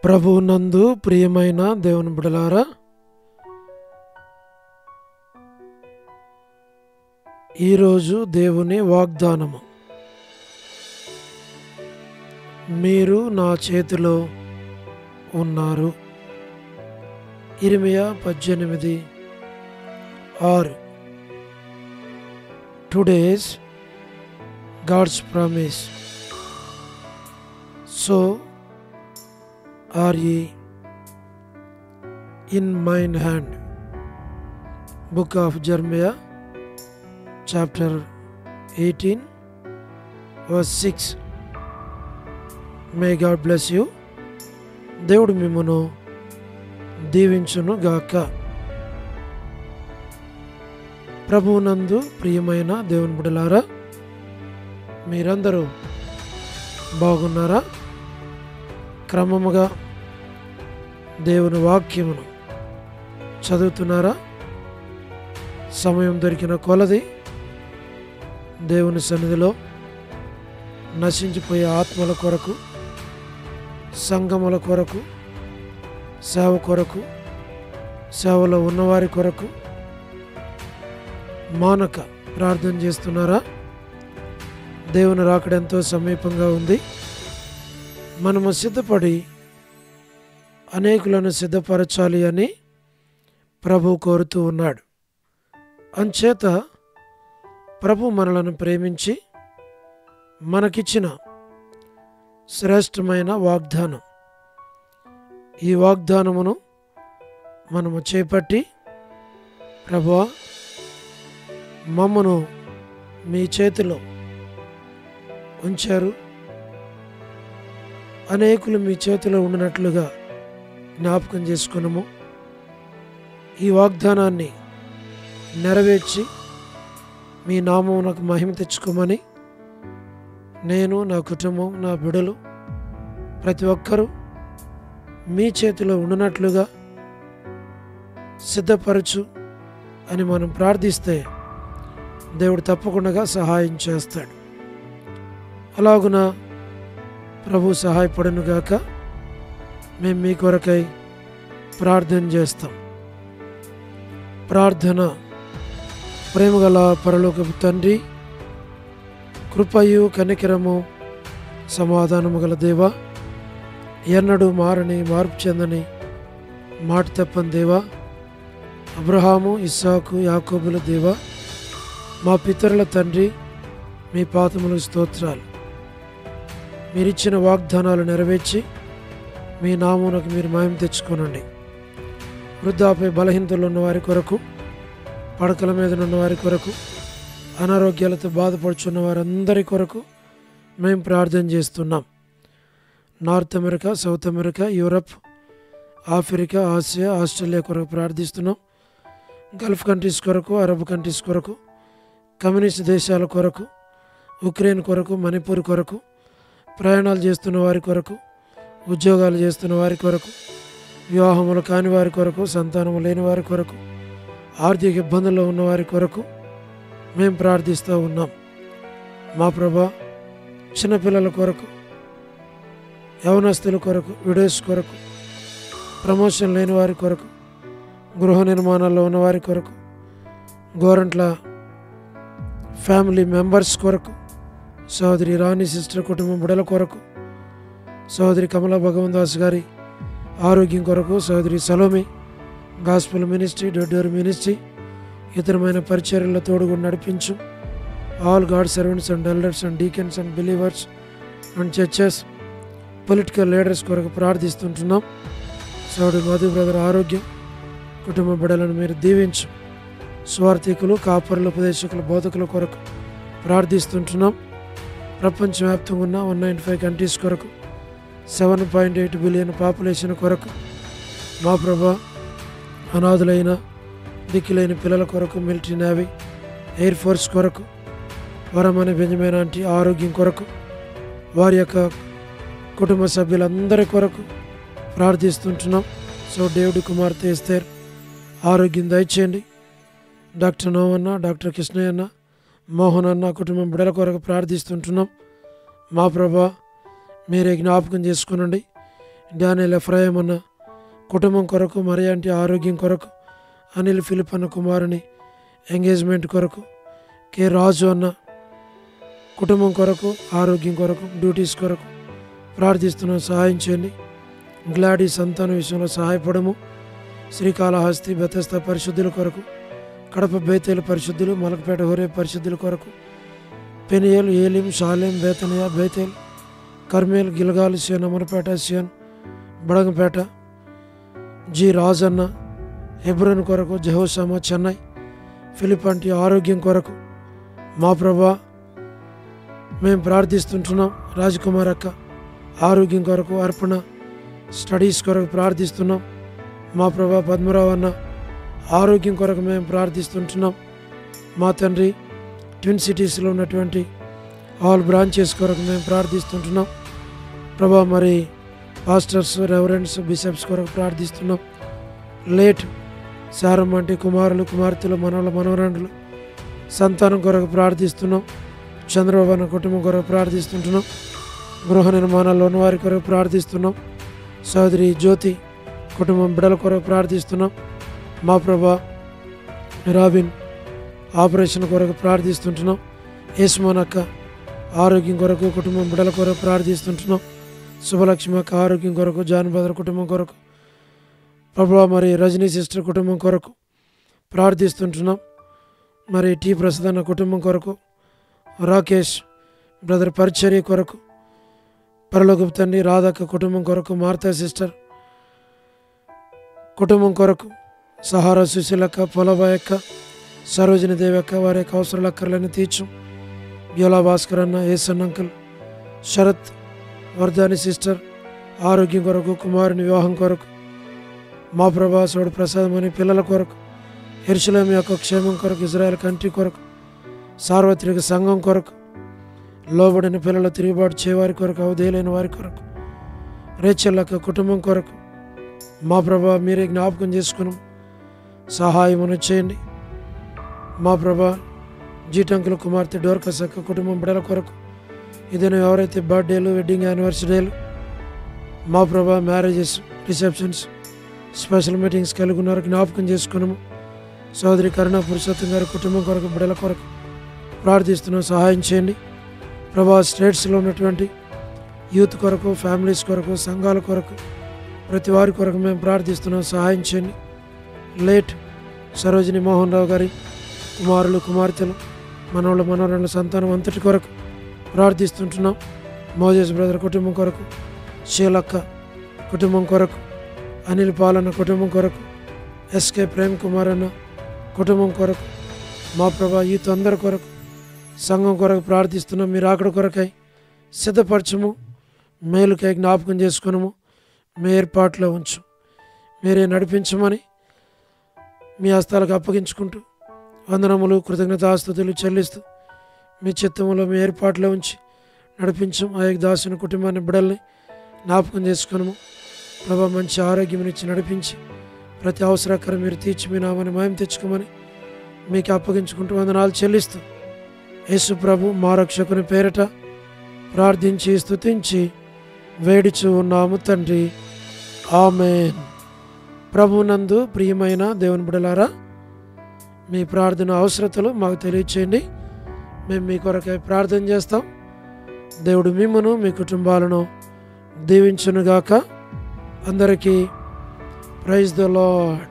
ప్రభువునందు ప్రియమైన దేవుని బిడ్డలారా, ఈరోజు దేవుని వాగ్దానము. మీరు నా చేతిలో ఉన్నారు. ఇర్మియా 18:6. Today's God's promise. So are ye in mine hand. Book of Jeremiah chapter 18 verse 6. May God bless you. దేవుడు మిమ్మును దీవించును గాక. ప్రభువునందు ప్రియమైన దేవుని బిడ్డలారా, మీరందరూ బాగున్నారా? క్రమముగా దేవుని వాక్యమును చదువుతున్నారా? సమయం దొరికిన కొలది దేవుని సన్నిధిలో నశించిపోయే ఆత్మల కొరకు, సంఘముల కొరకు, సేవ కొరకు, సేవలో ఉన్నవారి కొరకు మానక ప్రార్థన చేస్తున్నారా? దేవుని రాకడ ఎంతో సమీపంగా ఉంది. మనము సిద్ధపడి అనేకులను సిద్ధపరచాలి అని ప్రభు కోరుతూ ఉన్నాడు. అంచేత ప్రభు మనలను ప్రేమించి మనకిచ్చిన శ్రేష్టమైన వాగ్దానం, ఈ వాగ్దానమును మనము చేపట్టి, ప్రభువా, మమ్మను మీ చేతిలో ఉంచారు, అనేకులు మీ చేతిలో ఉండినట్లుగా జ్ఞాపకం చేసుకున్నాము. ఈ వాగ్దానాన్ని నెరవేర్చి మీ నామమునకు మహిమ తెచ్చుకోమని నేను, నా కుటుంబం, నా బిడ్డలు ప్రతి ఒక్కరూ మీ చేతిలో ఉండినట్లుగా సిద్ధపరచు అని మనం ప్రార్థిస్తే దేవుడు తప్పకుండా సహాయం చేస్తాడు. అలాగున ప్రభు సహాయపడునుగాక. మేము మీ కొరకై ప్రార్థన చేస్తాం. ప్రార్థన. ప్రేమగల పరలోకపు తండ్రి, కృపయు కనికరము సమాధానము గల దేవా, ఎన్నడూ మారని, మార్పు చెందని, మాట తప్పని దేవా, అబ్రహాము, ఇస్సాకు, యాకోబుల దేవా, మా పితరుల తండ్రి, మీ పాదములకు స్తోత్రాలు. మీరిచ్చిన వాగ్దానాలు నెరవేర్చి మీ నామమునకు మీరు మహిమ తెచ్చుకోనండి. వృద్ధాపై బలహీనతలు ఉన్న వారి కొరకు, పడకల మీద ఉన్న వారి కొరకు, అనారోగ్యాలతో బాధపడుచున్న వారందరి కొరకు మేము ప్రార్థన చేస్తున్నాం. North America, south America, Europe, Africa, Asia, Australia కొరకు ప్రార్థిస్తున్నాం. గల్ఫ్ కంట్రీస్ కొరకు, అరబ్ కంట్రీస్ కొరకు, కమ్యూనిస్ట్ దేశాల కొరకు, ఉక్రెయిన్ కొరకు, మణిపూర్ కొరకు, ప్రయాణాలు చేస్తున్న వారి కొరకు, ఉద్యోగాలు చేస్తున్న వారి కొరకు, వివాహములు కాని వారి కొరకు, సంతానము లేని వారి కొరకు, ఆర్థిక ఇబ్బందుల్లో ఉన్న వారి కొరకు మేము ప్రార్థిస్తూ ఉన్నాం. మా ప్రభా, చిన్నపిల్లల కొరకు, యవనస్తుల కొరకు, విడోస్ కొరకు, ప్రమోషన్ లేని వారి కొరకు, గృహ నిర్మాణాల్లో ఉన్న వారి కొరకు, గోరంట్ల ఫ్యామిలీ మెంబర్స్ కొరకు, సోదరి రాణి సిస్టర్ కుటుంబం బిడ్డల కొరకు, సోదరి కమలా భగవంత్ దాస్ గారి ఆరోగ్యం కొరకు, సోదరి Salomi gospel ministry, Dodduru ministry, ఇతరమైన పరిచర్యల్లో తోడుగా నడిపించు. All god servants and elders and deacons and believers and churches, political leaders కొరకు ప్రార్థిస్తుంటున్నాం. సోదరి మధు బ్రదర్ ఆరోగ్యం, కుటుంబ బిడ్డలను మీరు దీవించు. స్వార్థికులు, కాపరులు, ఉపదేశకులు, బోధకుల కొరకు ప్రార్థిస్తుంటున్నాం. ప్రపంచవ్యాప్తంగా ఉన్న 195 కంట్రీస్ కొరకు, 7.8 బిలియన్ పాపులేషన్ కొరకు, మా ప్రభా, అనాథులైన, దిక్కులైన పిల్లల కొరకు, మిలిటరీ, నేవీ, ఎయిర్ ఫోర్స్ కొరకు, వరమని బెంజమిన్ ఆంటీ ఆరోగ్యం కొరకు, వారి యొక్క కుటుంబ సభ్యులందరి కొరకు ప్రార్థిస్తుంటున్నాం. సో డేవిడ్ కుమార్తె ఎస్తేర్ ఆరోగ్యం దయచేయండి. డాక్టర్ నోవన్న, డాక్టర్ కృష్ణయ్యన్న, మోహన్ అన్న కుటుంబం బిడ్డల కొరకు ప్రార్థిస్తుంటున్నాం. మా ప్రభా, మీరే జ్ఞాపకం చేసుకునండి. డానియల్ ఎఫ్రాయిం అన్న కుటుంబం కొరకు, మరియంటి ఆరోగ్యం కొరకు, అనిల్ ఫిలిప్ అన్న కుమారుని ఎంగేజ్మెంట్ కొరకు, కె రాజు అన్న కుటుంబం కొరకు, ఆరోగ్యం కొరకు, డ్యూటీస్ కొరకు ప్రార్థిస్తున్నాం. సహాయం చేయండి. గ్లాడీ సంతానం విషయంలో సహాయపడము. శ్రీకాళహస్తి బెతస్తా పరిశుద్ధుల కొరకు, కడప బేతేలు పరిశుద్ధులు, మలకపేట హోరే పరిశుద్ధుల కొరకు, Peniel, Elim, Shalem, Bethany, Bethel, Carmel, Gilgal, Zion, Amarapeta, Zion, Badangpet, G Rajanna Hebron కొరకు, జెహోషామా, చెన్నై, ఫిలిప్ ఆరోగ్యం కొరకు మా ప్రభా మేము ప్రార్థిస్తుంటున్నాం. రాజకుమార్ అక్క ఆరోగ్యం కొరకు, అర్పణ స్టడీస్ కొరకు ప్రార్థిస్తున్నాం. మా ప్రభా పద్మరావు అన్న ఆరోగ్యం కొరకు మేము ప్రార్థిస్తుంటున్నాం. మా తండ్రి ట్విన్ సిటీస్లో ఉన్నటువంటి ఆల్ బ్రాంచెస్ కొరకు మేము ప్రార్థిస్తుంటున్నాం. ప్రభా మరి పాస్టర్స్, రెవరెండ్స్, బిషప్స్ కొరకు ప్రార్థిస్తున్నాం. లేట్ సారం వంటి కుమారులు, కుమార్తెలు, మనవల, మనవరాండ్రులు సంతానం కొరకు ప్రార్థిస్తున్నాం. చంద్రబాబు అన్న కుటుంబం కొరకు ప్రార్థిస్తుంటున్నాం. గృహ నిర్మాణాల్లో ఉన్న వారి కొరకు ప్రార్థిస్తున్నాం. సోదరి జ్యోతి కుటుంబం బిడ్డల కొరకు ప్రార్థిస్తున్నాం. మా ప్రభా రాబిన్ ఆపరేషన్ కొరకు ప్రార్థిస్తుంటున్నాం. యేసుమోన్ అక్క ఆరోగ్యం కొరకు, కుటుంబం బిడ్డల కొరకు ప్రార్థిస్తుంటున్నాం. శుభలక్ష్మి అక్క ఆరోగ్యం కొరకు, జాన్ బదర్ కుటుంబం కొరకు, ప్రభా మరి రజనీ సిస్టర్ కుటుంబం కొరకు ప్రార్థిస్తుంటున్నాం. మరి టీ ప్రసాద్ అన్న కుటుంబం కొరకు, రాకేష్ బ్రదర్ పరిచర్య కొరకు, పరలోకపు తండ్రి రాధక్క కుటుంబం కొరకు, మార్తా సిస్టర్ కుటుంబం కొరకు, సహారా సుశీలక్క, పొలబాయక్క, సరోజిని దేవక్క వారి యొక్క అవసరాల అక్కర్లను తీర్చు. బ్యోలా భాస్కర్ అన్న, ఏసన్ అంకుల్, శరత్ వర్ధాని సిస్టర్ ఆరోగ్యం కొరకు, కుమారుని వివాహం కొరకు, మా ప్రభాసుడు ప్రసాదం అని పిల్లల కొరకు, యెరూషలేము యొక్క క్షేమం కొరకు, ఇజ్రాయెల్ కంట్రీ కొరకు, సార్వత్రిక సంఘం కొరకు, లోబడిన పిల్లలు తిరుగుబాటు చేయవారి కొరకు, అవధేయులైన వారి కొరకు, రేచల్ యొక్క కుటుంబం కొరకు మా ప్రభా మీరే జ్ఞాపకం చేసుకున్నాం. సహాయమును చేయండి. మా ప్రభా జీటంకుల కుమార్తె డోర్కస్ యొక్క కుటుంబం బిడ్డల కొరకు, ఇదేనా ఎవరైతే బర్త్డేలు, వెడ్డింగ్ యానివర్సరీలు, మా ప్రభా మ్యారేజెస్, రిసెప్షన్స్, స్పెషల్ మీటింగ్స్ కలిగి ఉన్నారు, జ్ఞాపకం చేసుకున్నాము. సోదరి కరుణ పురుషోత్తం గారి కుటుంబం కొరకు, బిడ్డల కొరకు ప్రార్థిస్తున్నాం. సహాయం చేయండి. ప్రభా స్టేట్స్లో ఉన్నటువంటి యూత్ కొరకు, ఫ్యామిలీస్ కొరకు, సంఘాల కొరకు, ప్రతి వారి కొరకు మేము ప్రార్థిస్తున్నాం. సహాయం చేయండి. లేట్ సరోజిని మోహన్ రావు గారి కుమారులు, కుమార్తెలు, మనవళ్ళ, మనవరాళ్ళ సంతానం అంతటి కొరకు ప్రార్థిస్తుంటున్నాం. మోజెస్ బ్రదర్ కుటుంబం కొరకు, షీలక్క కుటుంబం కొరకు, అనిల్ పాలన్న కుటుంబం కొరకు, ఎస్కే ప్రేమ్ కుమార్ అన్న కుటుంబం కొరకు, మా ప్రభా యూత్ అందరి కొరకు, సంఘం కొరకు ప్రార్థిస్తున్నాం. మీరు అక్కడ కొరకై సిద్ధపరచము, మేలుకై జ్ఞాపకం చేసుకున్నాము, మీ ఏర్పాట్లో ఉంచు, మీరే నడిపించమని మీ హస్తాలకు అప్పగించుకుంటూ వందనములు, కృతజ్ఞతాస్తుతులు చెల్లిస్తూ మీ చిత్తములో మీ ఏర్పాట్లో ఉంచి నడిపించం. ఆ యొక్క దాసుని కుటుంబాన్ని, బిడ్డల్ని జ్ఞాపకం చేసుకున్నాము. ప్రభా మంచి ఆరోగ్యం ఇచ్చి నడిపించి ప్రతి అవసరకరం మీరు తీర్చి మీ నామని మహిమ తెచ్చుకోమని మీకు అప్పగించుకుంటూ వందనాలు చెల్లిస్తూ యేసు ప్రభు మా రక్షకుని పేరట ప్రార్థించి స్తుతించి వేడిచు ఉన్నాము తండ్రి. ఆమేన్. ప్రభునందు ప్రియమైన దేవుని బిడ్డలారా, మీ ప్రార్థన అవసరతలు మాకు తెలియచేయండి. మేము మీ కొరకై ప్రార్థన చేస్తాం. దేవుడు మిమ్మును, మీ కుటుంబాలను దీవించునుగాక. అందరికీ ప్రైజ్ ద లార్డ్.